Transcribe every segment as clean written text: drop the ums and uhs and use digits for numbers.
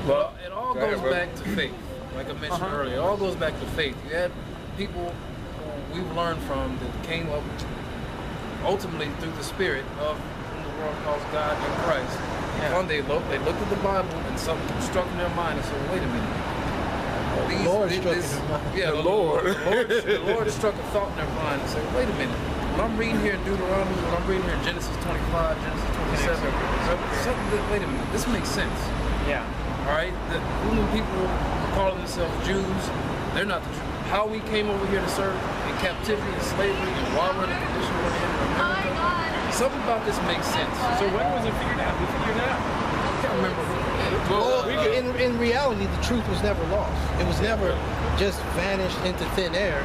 Well, it all goes back to faith. Like I mentioned earlier, it all goes back to faith. You had people who we've learned from that came up ultimately through the Spirit of whom the world calls God and Christ. Yeah. One day they looked at the Bible and something struck in their mind and said, wait a minute. The Lord struck a thought in their mind and said, wait a minute. When I'm reading here in Deuteronomy, when I'm reading here in Genesis 25, Genesis 27, wait a minute, this makes sense. Yeah. All right? When people calling themselves Jews, they're not the Jews. How we came over here to serve in captivity and slavery and why we're in the condition we're in America, something about this makes sense. So when was it figured out? Who figured it out? I can't remember who. Well, in reality, the truth was never lost. It was never just vanished into thin air.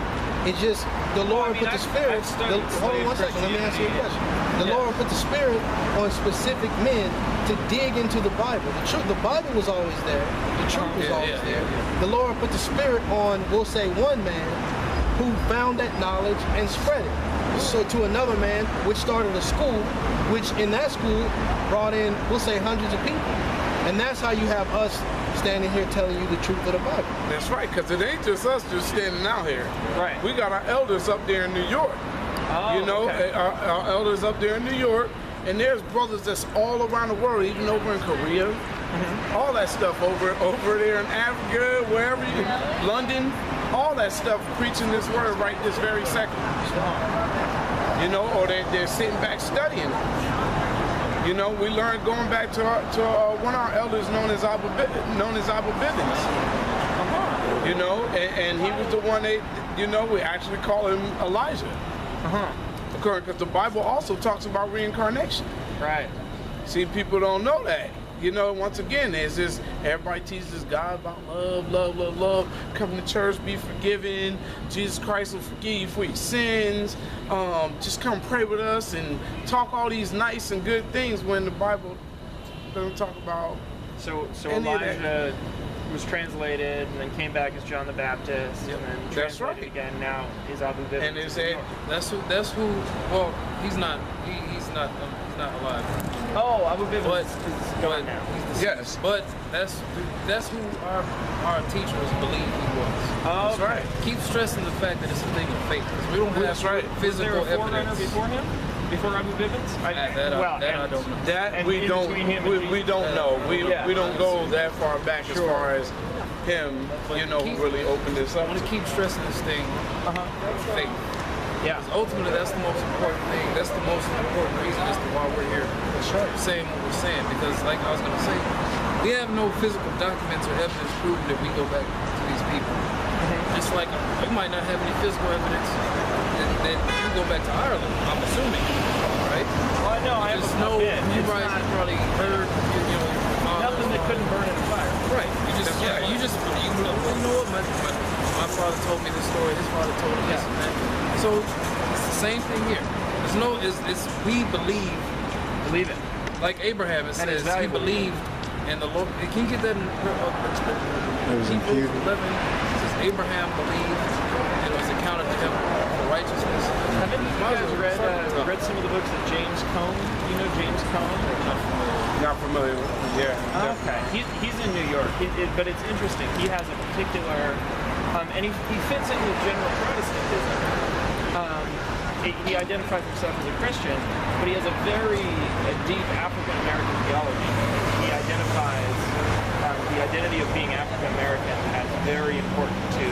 It's just the Lord put the Spirit. Hold on one second. Let me answer your question. The Lord put the Spirit on specific men to dig into the Bible. The Bible was always there. The truth was always there. The Lord put the Spirit on, we'll say, one man who found that knowledge and spread it. So to another man, which started a school, which in that school brought in, we'll say, hundreds of people. And that's how you have us standing here telling you the truth of the Bible. That's right, because it ain't just us just standing out here. Right. We got our elders up there in New York. Oh, you know, okay. our elders up there in New York, and there's brothers that's all around the world, even over in Korea, all that stuff over there in Africa, wherever you, London, all that stuff preaching this word right this very second. You know, or they're sitting back studying it. You know, we learned going back to one of our elders known as Abu Bivens. You know, and he was the one we actually call him Elijah. Because the Bible also talks about reincarnation. Right. See, people don't know that. You know, once again, there's this, everybody teaches God about love, come to church, be forgiven, Jesus Christ will forgive you for your sins, just come pray with us and talk all these nice and good things when the Bible doesn't talk about So Elijah was translated and then came back as John the Baptist and then translated again. Now he's Abu Bivens. And it said, that's who. Well, he's not alive. Oh, Abu Bivens is gone now. Yes, but that's who our teachers believe he was. Oh, that's right. Keep stressing the fact that it's a thing of faith because we don't have physical was there a forerunner evidence before him. Before Abu Bivens? I don't know. That we don't know. We don't go that far back as far as him, who really opened this up. I want to keep stressing this thing of faith. Yeah. Because ultimately, that's the most important thing. That's the most important reason as to why we're here saying what we're saying. Because, like I was going to say, we have no physical documents or evidence proving that we go back to these people. Just like you might not have any physical evidence that you go back to Ireland, I'm assuming, right? Well, no, I just know you probably heard, nothing that couldn't burn in a fire. Right. You know what? My father told me this story. His father told me this and that. So it's the same thing here. We believe it. Like Abraham, it says he believed in the Lord. Can you get that in Hebrews 11? It says Abraham believed and it was accounted to him for righteousness. Haven't you guys read some of the books that James Cone? You know James Cone? Not familiar with him. Yeah. Okay. He's in New York, but it's interesting. He has a particular, and he fits in with general Protestantism. He identifies himself as a Christian, but he has a very deep African American theology. He identifies the identity of being African American as very important to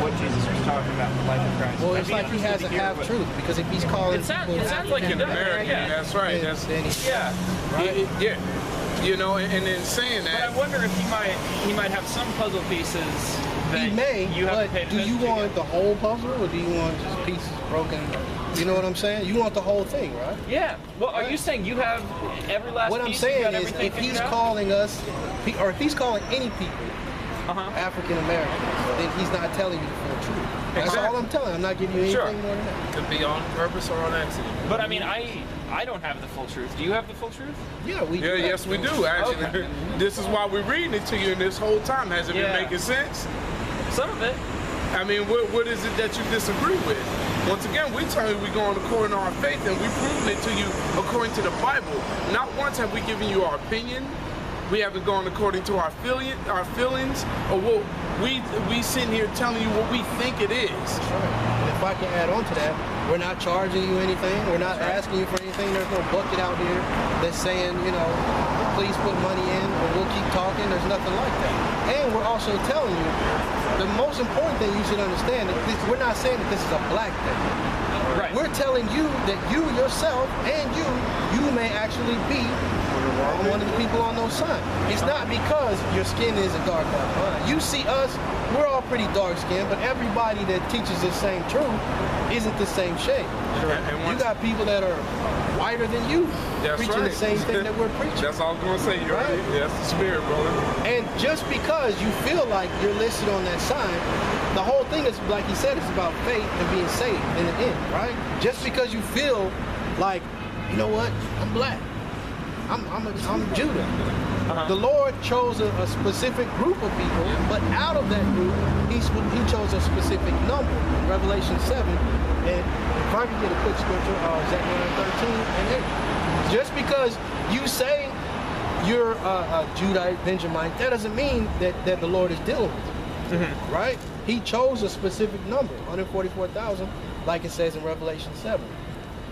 what Jesus was talking about in the life of Christ. Well, it's like he has a half truth because if he's calling it sounds like he does. American, that's right. Yeah. You know, and in saying that, but I wonder if he might have some puzzle pieces that he may. You have but do you want the whole puzzle or do you want just pieces broken? You know what I'm saying? You want the whole thing, right? Yeah. Well, are you saying you have every last What I'm piece? saying is, if he's calling us, or if he's calling any people African Americans, then he's not telling you the full truth. That's all I'm telling. I'm not giving you anything more than that. Could be on purpose or on accident. But I mean, I don't have the full truth. Do you have the full truth? Yeah, we do. Yes, we do, actually. Okay. This is why we're reading it to you, and this whole time, has it been making sense? Some of it. I mean, what is it that you disagree with? Once again, we tell you we're going according to our faith, and we've proven it to you according to the Bible. Not once have we given you our opinion. We haven't gone according to our feelings, or what we sitting here telling you what we think it is. That's right. And if I can add on to that, we're not charging you anything. We're not asking you for anything. There's no bucket out here that's saying, you know, please put money in or we'll keep talking. There's nothing like that. And we're also telling you, the most important thing you should understand is we're not saying that this is a black thing. Right. We're telling you that you yourself and you may actually be one of the people on those signs. It's not because your skin isn't dark like mine. You see us, we're all pretty dark skinned, but everybody that teaches the same truth isn't the same shade. Sure. You got people that are whiter than you preaching the same thing that we're preaching. That's all I was going to say. You're right. That's the spirit, brother. And just because you feel like you're listed on that sign, the whole thing is, like he said, it's about faith and being saved in the end, right? Just because you feel like, you know what, I'm black, I'm Judah. The Lord chose a specific group of people, but out of that group, he chose a specific number. Revelation 7, and if I could get a quick scripture, Zechariah 13 and 8. Just because you say you're a Judite, Benjamite, that doesn't mean that the Lord is dealing with you, right? He chose a specific number, 144,000, like it says in Revelation 7.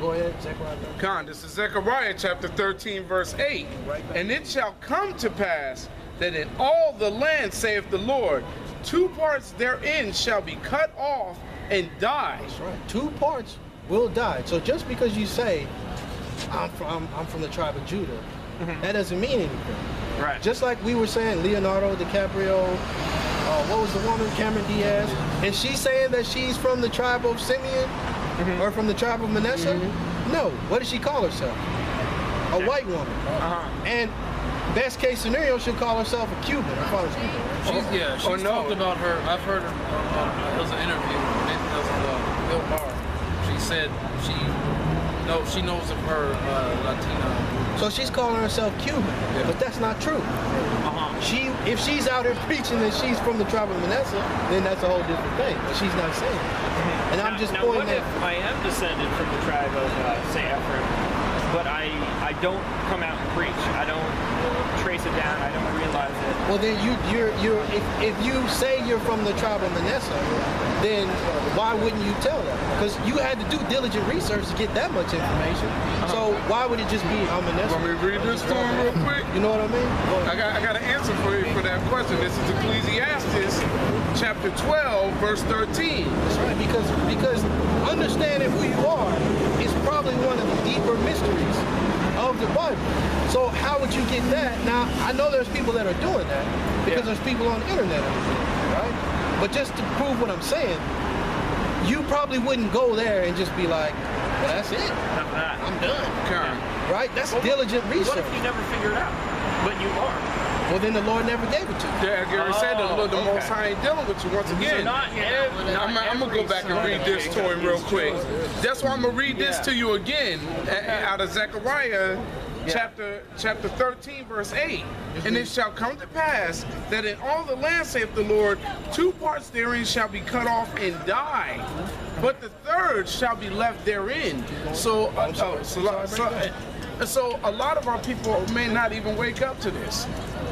Go ahead, Zechariah 13. Con, this is Zechariah chapter 13, verse 8. And it shall come to pass that in all the land, saith the Lord, 2 parts therein shall be cut off and die. That's right. 2 parts will die. So just because you say, I'm from the tribe of Judah, that doesn't mean anything. Right. Just like we were saying, Leonardo DiCaprio, what was the woman, Cameron Diaz, and she's saying that she's from the tribe of Simeon, or from the tribe of Manasseh? No. What does she call herself? A white woman. And best case scenario, she'll call herself a Cuban. Her father's Cuban. She's talked about her. I've heard her. There was an interview. Maybe that was Bill Barr. She said she knows of her Latina. So she's calling herself Cuban, but that's not true. If she's out here preaching that she's from the tribe of Manasseh, then that's a whole different thing. But she's not saying it. And I'm just pointing what if I am descended from the tribe of, say, Ephraim, but I don't come out and preach. I don't trace it down. I don't realize it. Well, then if you say you're from the tribe of Manasseh, then why wouldn't you tell that? Because you had to do diligent research to get that much information. So why would it just be Manasseh? Want me to read this to him real quick? You know what I mean? I got an answer for you for that question. This is Ecclesiastes chapter 12, verse 13. That's right, because understanding who you are is probably one of the deeper mysteries of the Bible. So how would you get that? Now, I know there's people that are doing that because there's people on the internet that are doing it, right? But just to prove what I'm saying, you probably wouldn't go there and just be like, well, that's it. I'm done. Right? That's diligent research. What if you never figure it out, but you are? Well, then the Lord never gave it to you. Yeah, Gary said the Most High ain't dealing with you once again. I'm going to go back and read this to him real quick. That's why I'm going to read this to you again out of Zechariah chapter 13, verse 8. And it shall come to pass that in all the land, saith the Lord, 2 parts therein shall be cut off and die, but the third shall be left therein. So a lot of our people may not even wake up to this.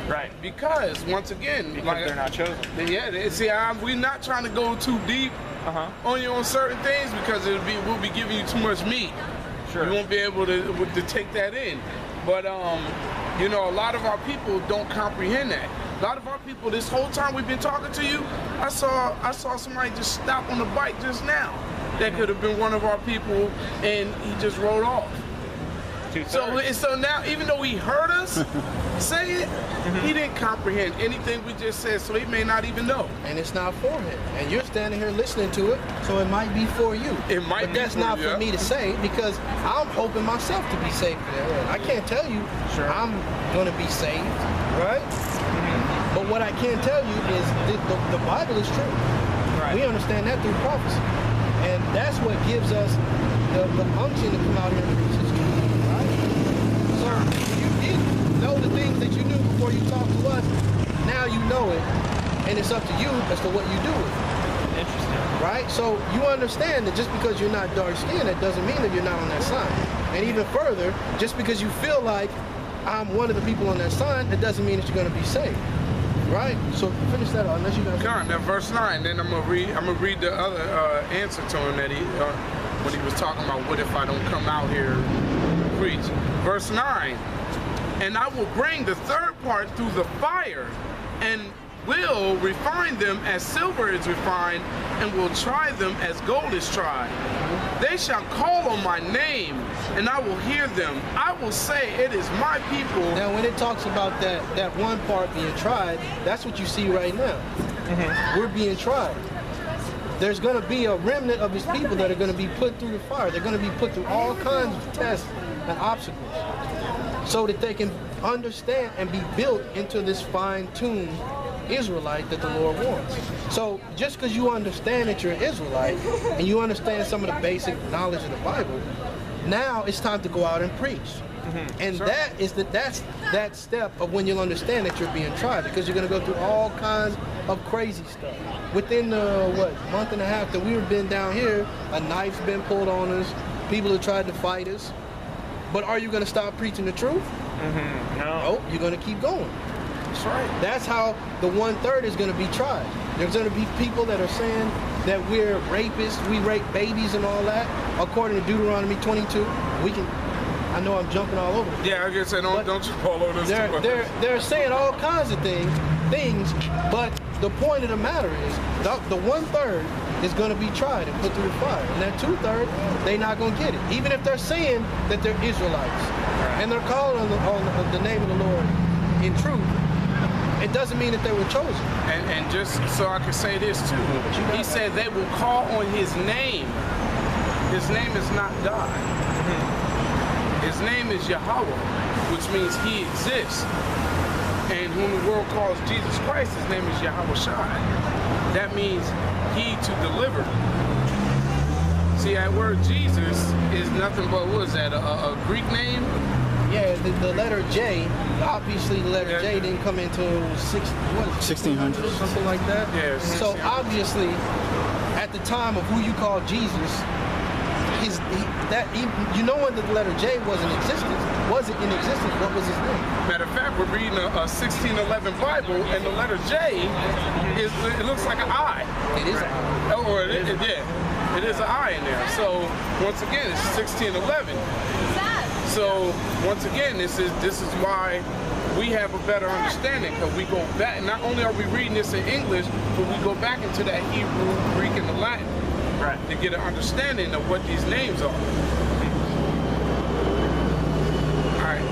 Right. Because, once again, they're not chosen. Yeah, see, we're not trying to go too deep on you on certain things because we'll be giving you too much meat. Sure. You won't be able to take that in. But, you know, a lot of our people don't comprehend that. A lot of our people, this whole time we've been talking to you, I saw somebody just stop on the bike just now. That could have been one of our people, and he just rode off. So now, even though he heard us say it, he didn't comprehend anything we just said, so he may not even know. And it's not for him. And you're standing here listening to it, so it might be for you. It might but be that's for not you, for me to say, because I'm hoping myself to be saved for that. I can't tell you I'm going to be saved, right? But what I can tell you is the Bible is true. Right. We understand that through prophecy. And that's what gives us the unction to come out here and preach this truth. So you didn't know the things that you knew before you talked to us. Now you know it, and it's up to you as to what you do with it. Interesting. Right? So you understand that just because you're not dark skinned, that doesn't mean that you're not on that sign. And even further, just because you feel like I'm one of the people on that sign, it doesn't mean that you're going to be saved. Right? So finish that out, unless you guys... Now verse 9, then I'm gonna read the other answer to him that he when he was talking about what if I don't come out here and preach. Verse 9, and I will bring the third part through the fire, and will refine them as silver is refined, and will try them as gold is tried. They shall call on my name, and I will hear them. I will say, it is my people. Now, when it talks about that one part being tried, that's what you see right now. We're being tried. There's going to be a remnant of his people that are going to be put through the fire. They're going to be put through all kinds of tests and obstacles so that they can understand and be built into this fine-tuned Israelite that the Lord wants. So just because you understand that you're an Israelite and you understand some of the basic knowledge of the Bible, now it's time to go out and preach. And that's that step of when you'll understand that you're being tried, because you're going to go through all kinds of crazy stuff. Within the month and a half that we've been down here, a knife's been pulled on us. People have tried to fight us. But are you going to stop preaching the truth? No. You're going to keep going. That's right. That's how the 1/3 is going to be tried. There's going to be people that are saying that we're rapists, we rape babies and all that. According to Deuteronomy 22, I know I'm jumping all over. Yeah, I guess don't you follow this. They're saying all kinds of things, but the point of the matter is the 1/3 is going to be tried and put through the fire, and that 2/3 they're not going to get it, even if they're saying that they're Israelites and they're calling on the name of the Lord in truth. It doesn't mean that they were chosen. And just so I can say this too, he said they will call on his name. His name is not God. His name is Yahweh, which means he exists. And whom the world calls Jesus Christ, his name is Yahweh Shai. That means he to deliver. See, that word Jesus is nothing but, what is that, a Greek name? Yeah, the letter J, obviously the letter J didn't come until 1600, something like that. Yeah. So obviously, at the time of who you call Jesus, you know when the letter J wasn't in existence, what was his name? Matter of fact, we're reading a 1611 Bible, and the letter J it looks like an I. It is an I. It is an I in there. So once again, it's 1611. So once again, this is why we have a better understanding, because we go back. Not only are we reading this in English, but we go back into that Hebrew, Greek, and the Latin, to get an understanding of what these names are. All right.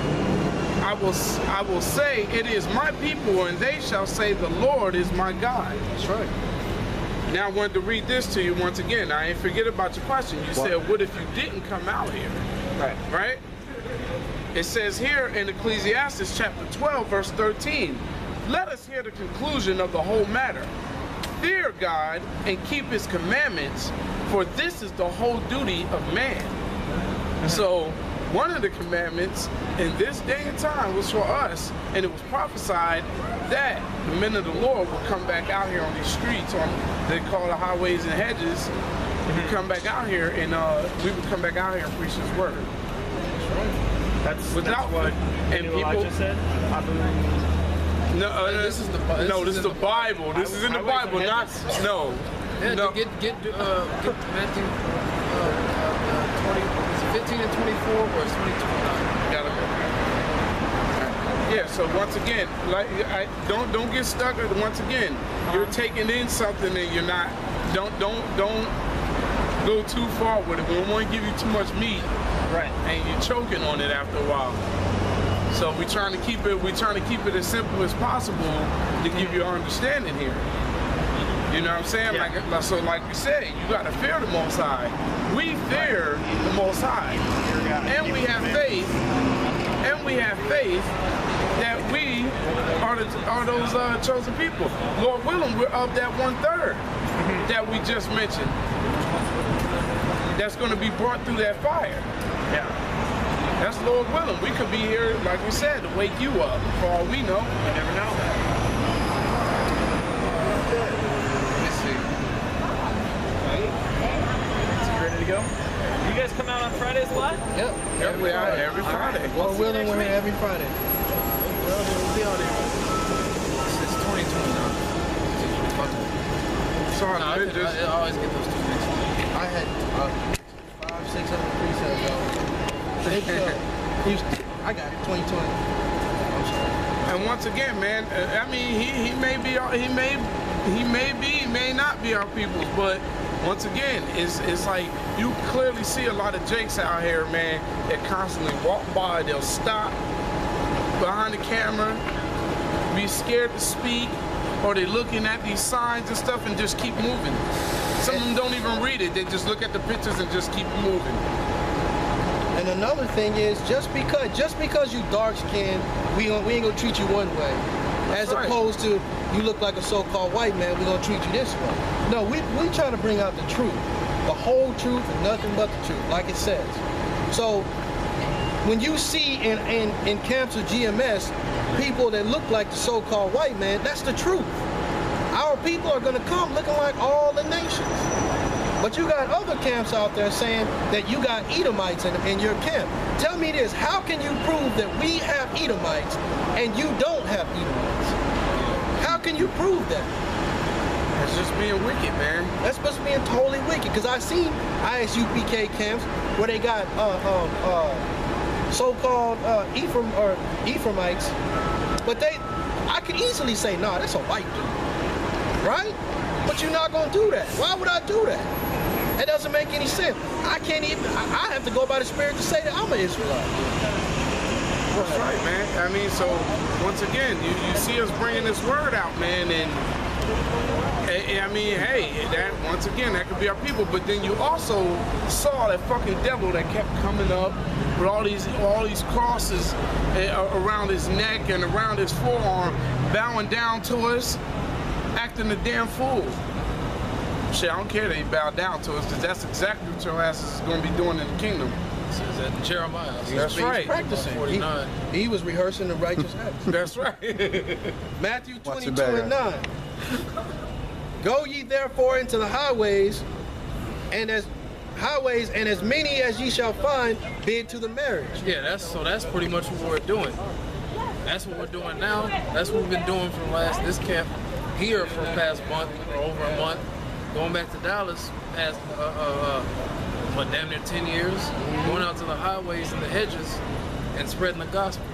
I will say, it is my people, and they shall say, the Lord is my God. That's right. Now I wanted to read this to you once again. I ain't forget about your question. You said, what if you didn't come out here? Right? It says here in Ecclesiastes chapter 12, verse 13, let us hear the conclusion of the whole matter. Fear God and keep his commandments, for this is the whole duty of man. So one of the commandments in this day and time was for us, and it was prophesied that the men of the Lord would come back out here on these streets, they call the highways and hedges. We come back out here, and we would come back out here and preach his word. That's right. That's what Elijah said. This is the Bible. This is in the Bible, not no. Yeah, no. Get Matthew 15 and 24, verse 22. Yeah. So once again, don't get stuck. Once again, you're taking in something and you're not. Don't go too far with it. We don't want to give you too much meat. Right. And you're choking on it after a while. So we're trying to keep it as simple as possible to give you understanding here. You know what I'm saying? Yeah. Like we said, you got to fear the Most High. We fear the Most High, and we have faith. That we are those chosen people. Lord willing, we're of that 1/3 that we just mentioned. That's going to be brought through that fire. Yeah. That's Lord willing. We could be here, like we said, to wake you up. For all we know, you never know. Let me see. So you ready to go? You guys come out on Fridays a lot? Yep. Every Friday. Lord willing, we're here every Friday. We'll be out there. It's 2020 now. Sorry, I always get those 2 mixed. I had 500-600 presets, I got it, 2020. I'm sorry. And once again, man, I mean, he may not be our people's, but once again, it's like you clearly see a lot of jakes out here, man, that constantly walk by, they'll stop behind the camera, be scared to speak, or they're looking at these signs and stuff and just keep moving. Some of them don't even read it, they just look at the pictures and just keep moving. And another thing is, just because you dark-skinned, we ain't gonna treat you one way. As opposed to, you look like a so-called white man, we're gonna treat you this way. No, we try to bring out the truth. The whole truth and nothing but the truth, like it says. So, when you see in camps of GMS, people that look like the so-called white man, that's the truth. Our people are gonna come looking like all the nations. But you got other camps out there saying that you got Edomites in your camp. Tell me this, how can you prove that we have Edomites and you don't have Edomites? How can you prove that? That's just being wicked, man. That's supposed to be totally wicked, because I've seen ISUPK camps where they got so-called Ephraimites, but I could easily say, nah, that's a white dude, right? But you're not gonna do that. Why would I do that? It doesn't make any sense. I have to go by the Spirit to say that I'm an Israelite. That's right, man. I mean, so once again, you see us bringing this word out, man, and I mean, hey, that once again, that could be our people. But then you also saw that fucking devil that kept coming up with all these crosses around his neck and around his forearm, bowing down to us, acting a damn fool. Shit, I don't care that he bowed down to us, because that's exactly what your ass is going to be doing in the kingdom. Says that in Jeremiah. That's right. He's practicing. 49. He was rehearsing the righteous acts. That's right. Matthew 22:9. Go ye therefore into the highways, and as many as ye shall find, bid to the marriage. Yeah, that's pretty much what we're doing. That's what we're doing now. That's what we've been doing for this camp here for the past month or over a month. Going back to Dallas past damn near 10 years, going out to the highways and the hedges and spreading the gospel.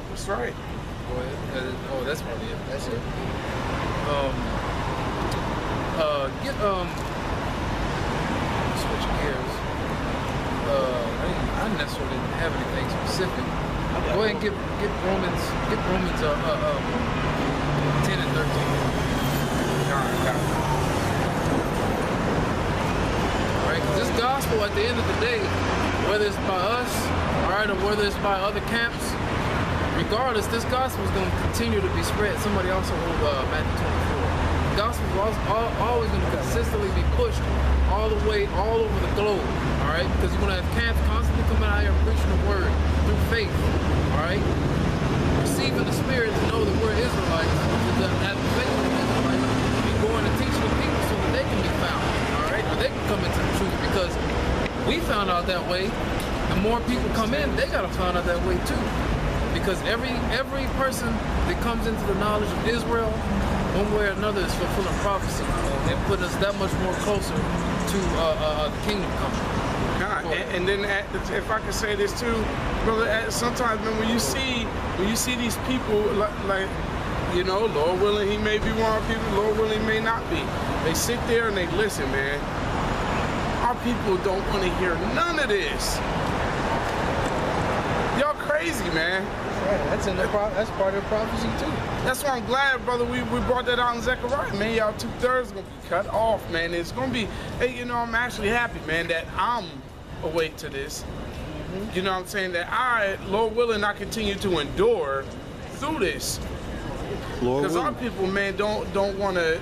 That's right. Go ahead. Oh, that's probably it. That's it. Switch gears. I necessarily didn't have anything specific. Go ahead and get Romans 10 and 13. Alright, because this gospel at the end of the day, whether it's by us, alright, or whether it's by other camps, regardless, this gospel is going to continue to be spread. Somebody also wrote Matthew 24. The gospel is always going to consistently be pushed all the way, all over the globe, alright? Because you're going to have camps constantly coming out here preaching the word through faith, alright? Receiving the Spirit to know that we're Israelites, that the faith of the Israelites, and going and teaching the people so that they can be found, alright? Or they can come into the truth, because we found out that way. The more people come in, they got to find out that way too. Because every person that comes into the knowledge of Israel, one way or another, is fulfilling prophecy and putting us that much more closer to the kingdom coming. God, and then if I could say this too, brother, sometimes when you see these people like you know, Lord willing, he may be one of our people, Lord willing, he may not be. They sit there and they listen, man. Our people don't want to hear none of this. Y'all crazy, man. Right, that's part of the prophecy too. That's why I'm glad, brother, we brought that out in Zechariah, man. Y'all 2/3 is gonna be cut off, man. It's gonna be, hey, you know, I'm actually happy, man, that I'm awake to this. Mm-hmm. You know what I'm saying? That Lord willing, I continue to endure through this. Because our people, man, don't want to.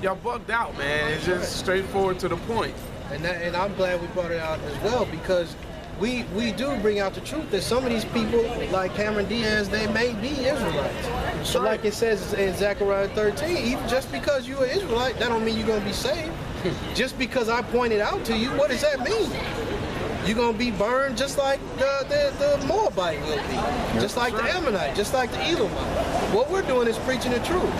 Y'all bugged out, man. It's just straightforward to the point. And I'm glad we brought it out as well, because we do bring out the truth that some of these people, like Cameron Diaz, they may be Israelites. So like it says in Zechariah 13, even just because you're an Israelite, that don't mean you're going to be saved. Just because I pointed out to you, what does that mean? you're going to be burned just like the Moabite will be, just like the Ammonite, just like the Edomite. What we're doing is preaching the truth.